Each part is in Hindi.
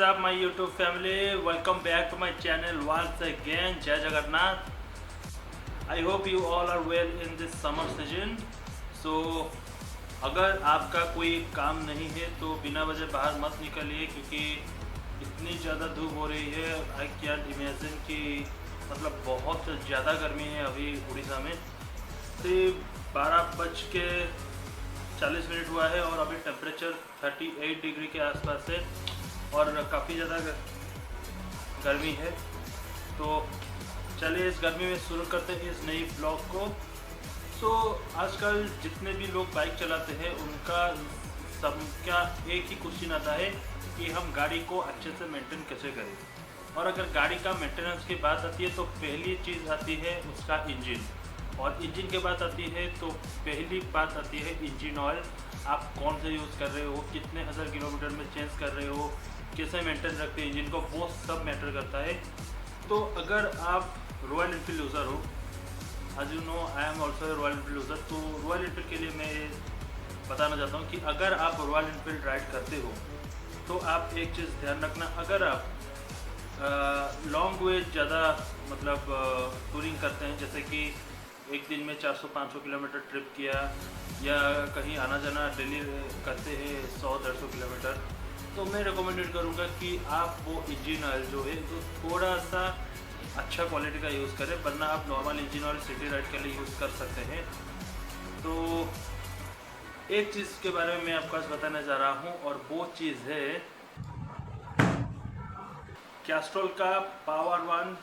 What's up my YouTube family? Welcome back to my channel once again. Jai Jagannath. I hope you all are well in this summer season. So अगर आपका कोई काम नहीं है तो बिना वजह बाहर मत निकलिए क्योंकि इतनी ज़्यादा धूप हो रही है। आई कैन इमेजिन कि मतलब बहुत ज़्यादा गर्मी है अभी उड़ीसा में। सिर्फ 12:40 हुआ है और अभी टेम्परेचर 38 डिग्री के आसपास है और काफ़ी ज़्यादा गर्मी है। तो चलिए इस गर्मी में शुरू करते हैं इस नई ब्लॉग को। तो आजकल जितने भी लोग बाइक चलाते हैं उनका सबका एक ही क्वेश्चन आता है कि हम गाड़ी को अच्छे से मेंटेन कैसे करें। और अगर गाड़ी का मेंटेनेंस की बात आती है तो पहली चीज़ आती है उसका इंजन, और इंजन की बात आती है तो पहली बात आती है इंजन ऑयल। आप कौन से यूज़ कर रहे हो, कितने हज़ार किलोमीटर में चेंज कर रहे हो, कैसे मेंटेन रखते हैं इंजन को, वो सब मैटर करता है। तो अगर आप रॉयल एनफील्ड यूज़र हो, as you know I am also Royal Enfield user, तो रॉयल एनफील्ड के लिए मैं बताना चाहता हूँ कि अगर आप रॉयल एनफील्ड राइड करते हो तो आप एक चीज़ ध्यान रखना। अगर आप लॉन्ग वे ज़्यादा मतलब टूरिंग करते हैं, जैसे कि एक दिन में 400-500 किलोमीटर ट्रिप किया या कहीं आना जाना डेली करते हैं 100-150 किलोमीटर, तो मैं रिकमेंडेड करूँगा कि आप वो इंजन ऑयल जो है तो थोड़ा सा अच्छा क्वालिटी का यूज़ करें, वरना आप normal engine oil city ride के लिए यूज़ कर सकते हैं। तो एक चीज़ के बारे में मैं आपको आज बताने जा रहा हूँ और वो चीज़ है कैस्ट्रॉल का पावर वन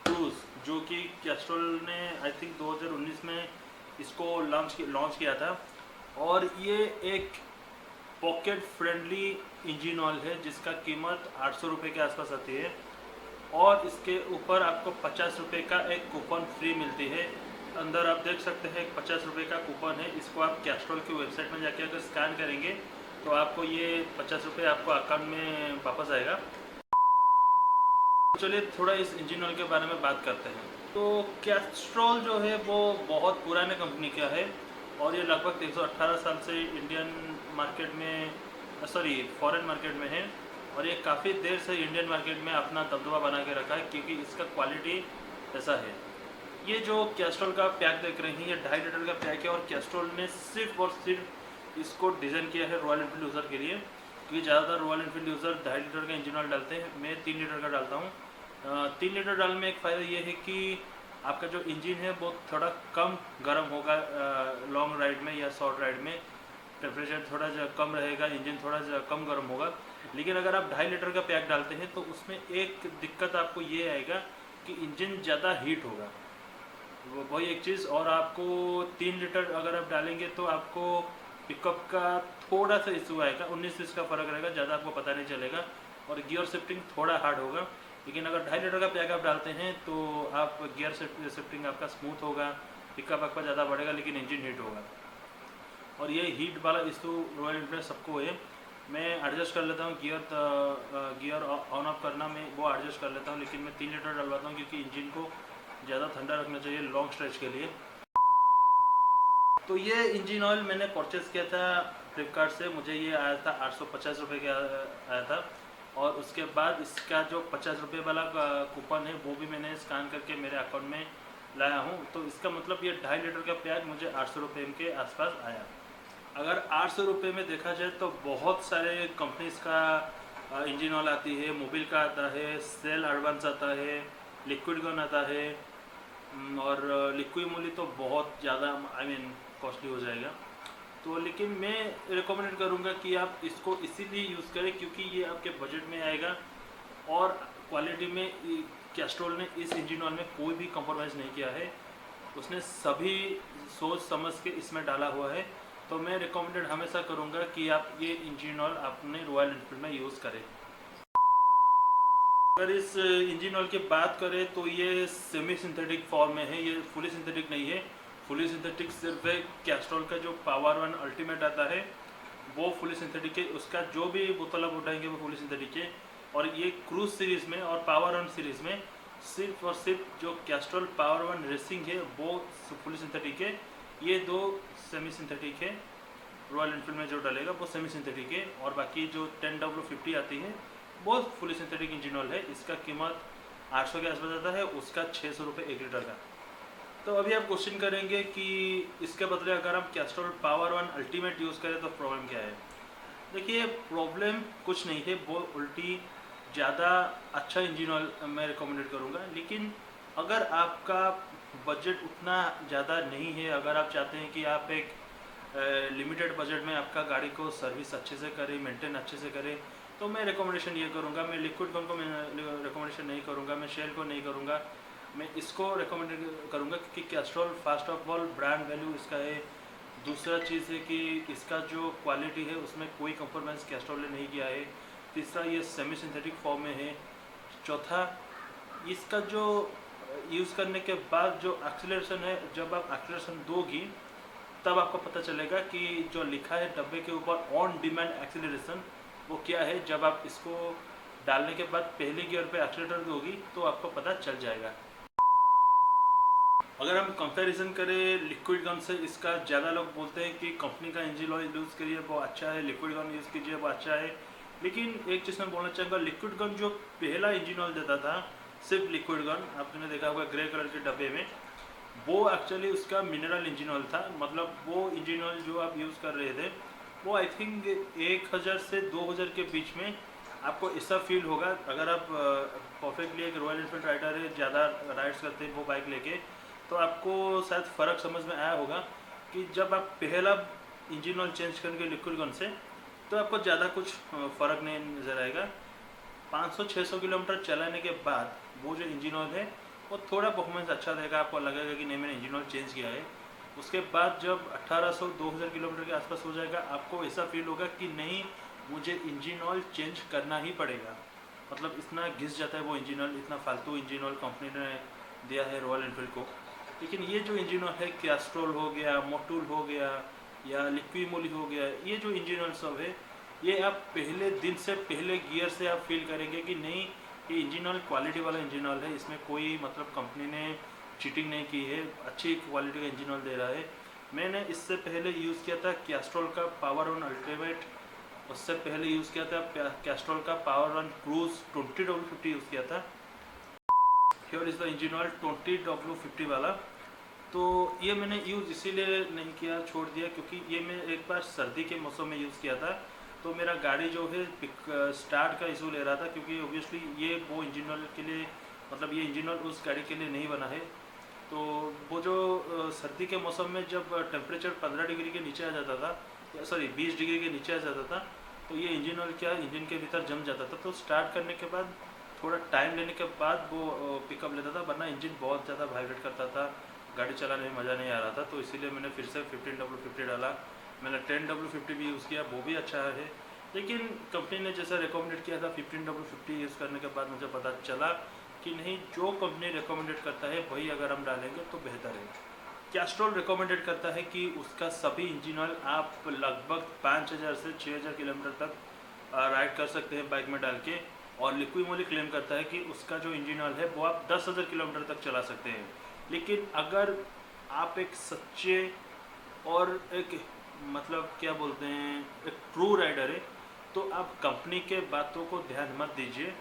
क्रूज, जो कि कैस्ट्रॉल ने आई थिंक 2019 में इसको लॉन्च किया था। और ये एक पॉकेट फ्रेंडली इंजन ऑयल है जिसका कीमत 800 रुपये के आसपास आती है, और इसके ऊपर आपको 50 रुपये का एक कूपन फ्री मिलती है। अंदर आप देख सकते हैं 50 रुपये का कूपन है। इसको आप कैस्ट्रॉल की वेबसाइट में जाके अगर स्कैन करेंगे तो आपको ये 50 रुपये आपको अकाउंट में वापस आएगा। चलिए थोड़ा इस इंजन ऑयल के बारे में बात करते हैं। तो कैस्ट्रॉल जो है वो बहुत पुराने कंपनी का है और ये लगभग 118 साल से इंडियन मार्केट में फॉरेन मार्केट में है, और ये काफ़ी देर से इंडियन मार्केट में अपना दबदबा बना के रखा है क्योंकि इसका क्वालिटी ऐसा है। ये जो कैस्ट्रॉल का पैक देख रहे हैं ये 2.5 लीटर का पैक है, और कैस्ट्रॉल ने सिर्फ और सिर्फ इसको डिज़ाइन किया है रॉयल एनफील्ड यूज़र के लिए, क्योंकि ज़्यादातर रॉयल एनफील्ड यूज़र 2.5 लीटर का इंजन ऑयल डालते हैं। मैं 3 लीटर का डालता हूँ। 3 लीटर डालने में एक फ़ायदा ये है कि आपका जो इंजन है वो थोड़ा कम गर्म होगा लॉन्ग राइड में या शॉर्ट राइड में। टेम्परेचर थोड़ा कम रहेगा, इंजन थोड़ा कम गर्म होगा। लेकिन अगर आप 2.5 लीटर का पैक डालते हैं तो उसमें एक दिक्कत आपको ये आएगा कि इंजन ज़्यादा हीट होगा, वही एक चीज़। और आपको 3 लीटर अगर आप डालेंगे तो आपको पिकअप का थोड़ा सा इशू आएगा, 19-20 का फ़र्क रहेगा, ज़्यादा आपको पता नहीं चलेगा, और गियर शिफ्टिंग थोड़ा हार्ड होगा। लेकिन अगर 2.5 लीटर का पैक आप डालते हैं तो आप गियर शिफ्टिंग आपका स्मूथ होगा, पिकअप आपका ज़्यादा बढ़ेगा, लेकिन इंजन हीट होगा। और ये हीट वाला इशू रॉयल एनफील्ड सबको है। मैं एडजस्ट कर लेता हूँ गियर ऑन ऑफ करना, मैं वो एडजस्ट कर लेता हूँ, लेकिन मैं 3 लीटर डलवाता हूँ क्योंकि इंजन को ज़्यादा ठंडा रखना चाहिए लॉन्ग स्ट्रेच के लिए। तो ये इंजन ऑयल मैंने परचेज़ किया था फ्लिपकार्ट से, मुझे ये आया था 850 रुपये का आया था। और उसके बाद इसका जो 50 रुपये वाला कूपन है वो भी मैंने स्कैन करके मेरे अकाउंट में लाया हूँ। तो इसका मतलब ये 2.5 लीटर का पैक मुझे 800 रुपये के आसपास आया। अगर 800 रुपये में देखा जाए तो बहुत सारे कंपनीज का इंजन ऑयल आती है। मोबिल का आता है, सेल एडवांस आता है, लिक्विड गन आता है, और लिक्विड मोली तो बहुत ज़्यादा कॉस्टली हो जाएगा। तो लेकिन मैं रिकमेंड करूँगा कि आप इसको इसीलिए यूज़ करें क्योंकि ये आपके बजट में आएगा, और क्वालिटी में कैस्ट्रॉल ने इस इंजन ऑयल में कोई भी कंप्रोमाइज़ नहीं किया है। उसने सभी सोच समझ के इसमें डाला हुआ है। तो मैं रिकमेंडेड हमेशा करूँगा कि आप ये इंजन ऑयल अपने रॉयल एनफील्ड में यूज़ करें। अगर इस इंजन ऑयल की बात करें तो ये सेमी सिंथेटिक फॉर्म में है, ये फुली सिंथेटिक नहीं है। फुली सिंथेटिक सिर्फ कैस्ट्रॉल का जो पावर वन अल्टीमेट आता है वो फुली सिंथेटिक है, उसका जो भी बोतल आप उठाएंगे वो फुली सिंथेटिक है। और ये क्रूज सीरीज़ में और पावर वन सीरीज़ में सिर्फ और सिर्फ जो कैस्ट्रॉल पावर वन रेसिंग है वो फुली सिंथेटिक है, ये दो सेमी सिंथेटिक है। रॉयल एनफील्ड में जो डलेगा वो सेमी सिंथेटिक है, और बाकी जो 10W50 आती है वो फुली सिंथेटिक इंजन ऑयल है। इसका कीमत 800 के आसपास आता है, उसका 600 रुपये 1 लीटर का। तो अभी आप क्वेश्चन करेंगे कि इसके बदले अगर हम Castrol power one ultimate use करें तो प्रॉब्लम क्या है। देखिए प्रॉब्लम कुछ नहीं है, वो उल्टी ज़्यादा अच्छा इंजन ऑयल मैं रिकमेंडेड करूँगा। लेकिन अगर आपका बजट उतना ज़्यादा नहीं है, अगर आप चाहते हैं कि आप एक लिमिटेड बजट में आपका गाड़ी को सर्विस अच्छे से करें, मेंटेन अच्छे से करें, तो मैं रिकमेंडेशन ये करूँगा। मैं लिक्विड गन को मैं रिकमेंडेशन नहीं करूँगा, मैं शेल को नहीं करूँगा, मैं इसको रिकमेंड करूँगा क्योंकि Castrol fast of all brand value इसका है। दूसरा चीज़ है कि इसका जो क्वालिटी है उसमें कोई कंप्रोमाइज़ कैस्ट्रॉल ने नहीं किया है। तीसरा ये सेमी सिंथेटिक फॉर्म में है। चौथा इसका जो यूज़ करने के बाद जो एक्सीलरेशन है, जब आप एक्सीलरेशन दोगी तब आपको पता चलेगा कि जो लिखा है डब्बे के ऊपर ऑन डिमांड एक्सीलरेशन वो क्या है। जब आप इसको डालने के बाद पहले गियर पे एक्सीलरेटर दोगी तो आपको पता चल जाएगा। अगर हम कंपैरिजन करें लिक्विड गन से, इसका ज़्यादा लोग बोलते हैं कि कंपनी का इंजन ऑयल यूज़ करिए वो अच्छा है, लिक्विड गन यूज़ कीजिए वो अच्छा है। लेकिन एक चीज़ मैं बोलना चाहूँगा, लिक्विड गन जो पहला इंजन ऑयल देता था, सिर्फ लिक्विड गन, आपने देखा होगा ग्रे कलर के डब्बे में, वो एक्चुअली उसका मिनरल इंजन ऑयल था। मतलब वो इंजन ऑयल जो आप यूज़ कर रहे थे वो आई थिंक 1000 से 2000 के बीच में आपको ऐसा फील होगा। अगर आप परफेक्टली एक रॉयल एनफील्ड राइडर है, ज़्यादा राइड्स करते हैं वो बाइक लेके, तो आपको शायद फ़र्क समझ में आया होगा कि जब आप पहला इंजन ऑयल चेंज करेंगे लिक्विड गन से तो आपको ज़्यादा कुछ फ़र्क नहीं नज़र आएगा। 500-600 किलोमीटर चलाने के बाद वो जो इंजन ऑयल है वो थोड़ा परफॉर्मेंस अच्छा रहेगा, आपको लगेगा कि नहीं मैंने इंजन ऑयल चेंज किया है। उसके बाद जब 1800-2000 किलोमीटर के आसपास हो जाएगा आपको ऐसा फील होगा कि नहीं मुझे इंजन ऑयल चेंज करना ही पड़ेगा। मतलब इतना घिस जाता है वो इंजन ऑयल, इतना फालतू इंजन ऑयल कंपनी ने दिया है रॉयल एनफील्ड को। लेकिन ये जो इंजन ऑयल है, कैस्ट्रॉल हो गया, मोटूल हो गया या लिक्विमोली हो गया, ये जो इंजन ऑयल सब है ये आप पहले दिन से पहले गियर से आप फील करेंगे कि नहीं ये इंजन ऑयल क्वालिटी वाला इंजन ऑयल है, इसमें कोई मतलब कंपनी ने चीटिंग नहीं की है, अच्छी क्वालिटी का इंजन ऑयल दे रहा है। मैंने इससे पहले यूज़ किया था कैस्ट्रॉल का पावर वन अल्टीमेट, उससे पहले यूज़ किया था कैस्ट्रॉल का power one cruise 20W50 use किया था। Here is the engine oil 20W50 वाला। तो ये मैंने यूज़ इसीलिए नहीं किया, छोड़ दिया, क्योंकि ये मैं एक बार सर्दी के मौसम में यूज़ किया था तो मेरा गाड़ी जो है स्टार्ट का इशू ले रहा था, क्योंकि ओबियसली ये वो इंजन ऑयल के लिए, मतलब ये इंजन ऑयल उस गाड़ी के लिए नहीं बना है। तो वो जो सर्दी के मौसम में जब टेम्परेचर 15 डिग्री के नीचे आ जाता था, सॉरी 20 डिग्री के नीचे आ जाता था, तो ये इंजन ऑयल क्या इंजन के भीतर जम जाता था। तो स्टार्ट करने के बाद थोड़ा टाइम लेने के बाद वो पिकअप लेता था, वरना इंजन बहुत ज़्यादा वाइब्रेट करता था, गाड़ी चलाने में मज़ा नहीं आ रहा था। तो इसीलिए मैंने फिर से 15W50 डाला। मैंने 10W50 भी यूज़ किया, वो भी अच्छा है। लेकिन कंपनी ने जैसा रिकमेंडेड किया था 15W50 यूज़ करने के बाद मुझे पता चला कि नहीं, जो कंपनी रिकमेंडेड करता है वही अगर हम डालेंगे तो बेहतर है। कैस्ट्रॉल रिकमेंडेड करता है कि उसका सभी इंजन ऑयल आप लगभग 5000 से 6000 किलोमीटर तक राइड कर सकते हैं बाइक में डाल के, और लिक्विमोली क्लेम करता है कि उसका जो इंजन ऑयल है वो आप 10,000 किलोमीटर तक चला सकते हैं। लेकिन अगर आप एक सच्चे और एक मतलब क्या बोलते हैं एक ट्रू राइडर है तो आप कंपनी के बातों को ध्यान मत दीजिए,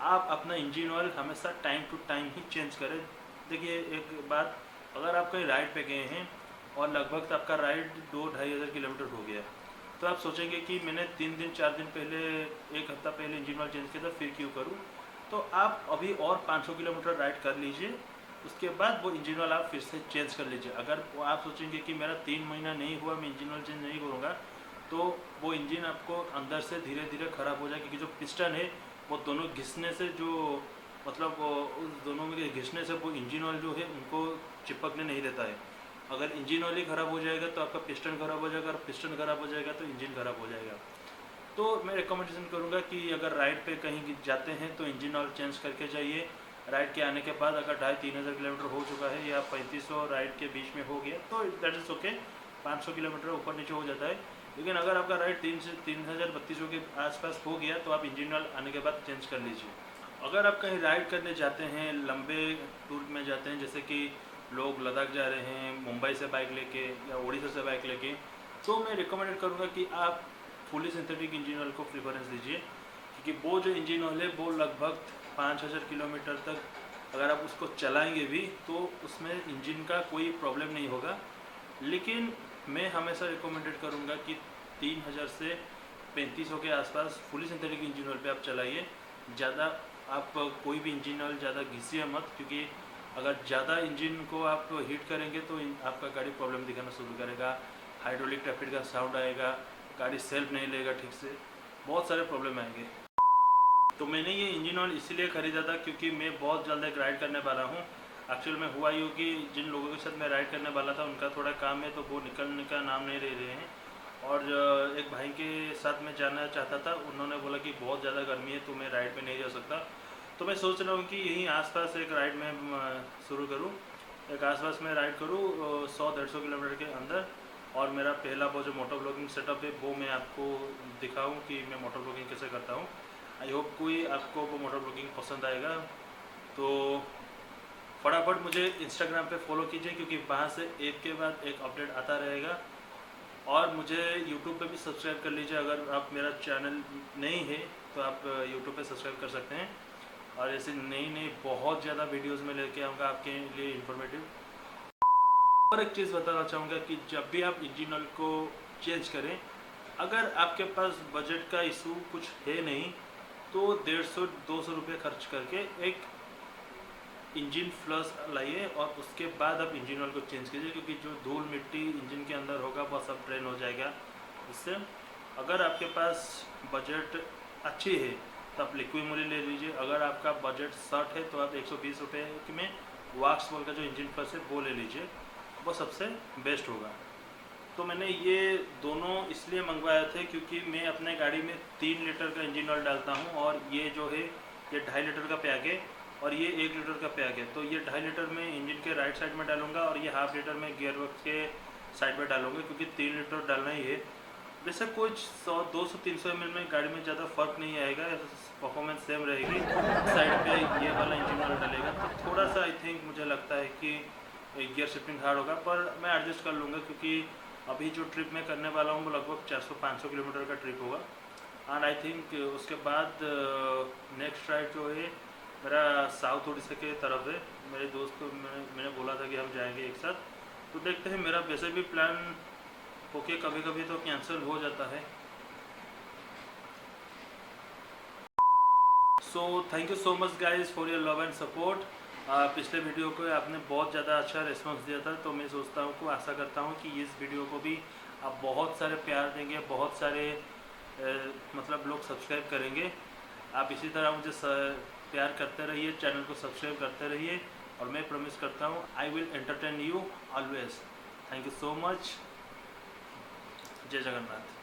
आप अपना इंजन ऑयल हमेशा टाइम टू टाइम ही चेंज करें। देखिए एक बात, अगर आप कहीं राइड पे गए हैं और लगभग आपका राइड 2-2,500 किलोमीटर हो गया, तो आप सोचेंगे कि मैंने 3 दिन 4 दिन पहले, एक हफ्ता पहले इंजन ऑयल चेंज किया था, फिर क्यों करूं। तो आप अभी और 500 किलोमीटर राइड कर लीजिए, उसके बाद वो इंजन ऑयल आप फिर से चेंज कर लीजिए। अगर वो आप सोचेंगे कि मेरा 3 महीना नहीं हुआ मैं इंजन ऑयल चेंज नहीं करूँगा, तो वो इंजन आपको अंदर से धीरे धीरे ख़राब हो जाएगा, क्योंकि जो पिस्टन है वो दोनों घिसने से जो मतलब उस दोनों में घिसने से वो इंजन ऑयल जो है उनको चिपकने नहीं देता है। अगर इंजन ऑयल ही ख़राब हो जाएगा तो आपका पिस्टन ख़राब हो जाएगा, और पिस्टन ख़राब हो जाएगा तो इंजन ख़राब हो जाएगा। तो मैं रिकमेंडेशन करूँगा कि अगर राइड पे कहीं जाते हैं तो इंजन ऑयल चेंज करके जाइए। राइड के आने के बाद अगर 2,500-3,000 किलोमीटर हो चुका है या 3500 राइड के बीच में हो गया तो दैट इज़ ओके, 500 किलोमीटर ऊपर नीचे हो जाता है। लेकिन अगर आपका राइड 3,000-3,200 के आसपास हो गया तो आप इंजन ऑयल आने के बाद चेंज कर लीजिए। अगर आप कहीं राइड करने जाते हैं, लंबे टूर में जाते हैं, जैसे कि लोग लद्दाख जा रहे हैं मुंबई से बाइक लेके या उड़ीसा से बाइक लेके, तो मैं रिकमेंड करूँगा कि आप फुली सिंथेटिक इंजन ऑयल को प्रेफरेंस दीजिए, क्योंकि वो जो इंजन ऑयल है वो लगभग 5000 किलोमीटर तक अगर आप उसको चलाएंगे भी तो उसमें इंजन का कोई प्रॉब्लम नहीं होगा। लेकिन मैं हमेशा रिकमेंडेड करूँगा कि 3000 से 3500 के आसपास फुली सिंथेटिक इंजन ऑयल पे आप चलाइए। ज़्यादा आप कोई भी इंजन ऑयल ज़्यादा घिसिए मत, क्योंकि अगर ज़्यादा इंजन को आप हीट करेंगे तो आपका गाड़ी प्रॉब्लम दिखाना शुरू करेगा, हाइड्रोलिक टैपिड का साउंड आएगा, गाड़ी सेल्फ नहीं लेगा ठीक से, बहुत सारे प्रॉब्लम आएंगे। तो मैंने ये इंजन ऑयल इसीलिए ख़रीदा था क्योंकि मैं बहुत जल्द एक राइड करने वाला हूँ। एक्चुअल में हुआ यूँ कि जिन लोगों के साथ मैं राइड करने वाला था उनका थोड़ा काम है तो वो निकलने का नाम नहीं ले रहे हैं, और एक भाई के साथ मैं जाना चाहता था, उन्होंने बोला कि बहुत ज़्यादा गर्मी है तो मैं राइड पे नहीं जा सकता। तो मैं सोच रहा हूँ कि यहीं आसपास एक राइड में शुरू करूँ, एक आसपास में राइड करूँ 100-150 किलोमीटर के अंदर, और मेरा पहला वो जो मोटर ब्लॉगिंग सेटअप है वो मैं आपको दिखाऊँ कि मैं मोटर ब्लॉगिंग कैसे करता हूँ। आई होप कोई आपको वो मोटर ब्लॉगिंग पसंद आएगा। तो फटाफट मुझे इंस्टाग्राम पे फॉलो कीजिए, क्योंकि वहाँ से एक के बाद एक अपडेट आता रहेगा। और मुझे यूट्यूब पे भी सब्सक्राइब कर लीजिए, अगर आप मेरा चैनल नहीं है तो आप यूट्यूब पे सब्सक्राइब कर सकते हैं। और ऐसे नई नई बहुत ज़्यादा वीडियोस में लेके आऊँगा आपके लिए इन्फॉर्मेटिव। और एक चीज़ बताना चाहूँगा कि जब भी आप इंजन ऑयल को चेंज करें, अगर आपके पास बजट का इशू कुछ है नहीं तो 150-200 रुपये खर्च करके एक इंजन फ्लश लाइए और उसके बाद आप इंजन ऑयल को चेंज कीजिए, क्योंकि जो धूल मिट्टी इंजन के अंदर होगा वो सब ड्रेन हो जाएगा इससे। अगर आपके पास बजट अच्छी है तो आप लिक्विड मोली ले लीजिए, अगर आपका बजट 60 है तो आप 120 रुपये में वाक्स वॉल का जो इंजन फ्लश है वो ले लीजिए, वो सबसे बेस्ट होगा। तो मैंने ये दोनों इसलिए मंगवाए थे क्योंकि मैं अपने गाड़ी में 3 लीटर का इंजन ऑयल डालता हूँ, और ये जो है ये 2.5 लीटर का पैक है और ये 1 लीटर का पैक है। तो ये 2.5 लीटर में इंजन के राइट साइड में डालूंगा और ये 1/2 लीटर में गियर बॉक्स के साइड में डालूंगा, क्योंकि 3 लीटर डालना ही है। वैसे कुछ 100-200-300 ml में गाड़ी में ज़्यादा फर्क नहीं आएगा, परफॉर्मेंस सेम रहेगी। साइड पे ये वाला इंजन ऑयल डालेगा तो थोड़ा सा आई थिंक मुझे लगता है कि गियर शिफ्टिंग हार्ड होगा, पर मैं एडजस्ट कर लूँगा, क्योंकि अभी जो ट्रिप मैं करने वाला हूँ वो लगभग 400-500 किलोमीटर का ट्रिप होगा। एंड आई थिंक उसके बाद नेक्स्ट राइड जो है मेरा साउथ उड़ीसा के तरफ है। मेरे दोस्त को मैंने बोला था कि हम जाएंगे एक साथ, तो देखते हैं। मेरा वैसे भी प्लान ओके कभी कभी तो कैंसिल हो जाता है। So thank you so much guys for your love and support. पिछले वीडियो को आपने बहुत ज़्यादा अच्छा रिस्पॉन्स दिया था, तो मैं सोचता हूँ को आशा करता हूँ कि इस वीडियो को भी आप बहुत सारे प्यार देंगे, बहुत सारे मतलब लोग सब्सक्राइब करेंगे। आप इसी तरह मुझे प्यार करते रहिए, चैनल को सब्सक्राइब करते रहिए, और मैं प्रॉमिस करता हूँ I will entertain you always. Thank you so much. जय जगन्नाथ।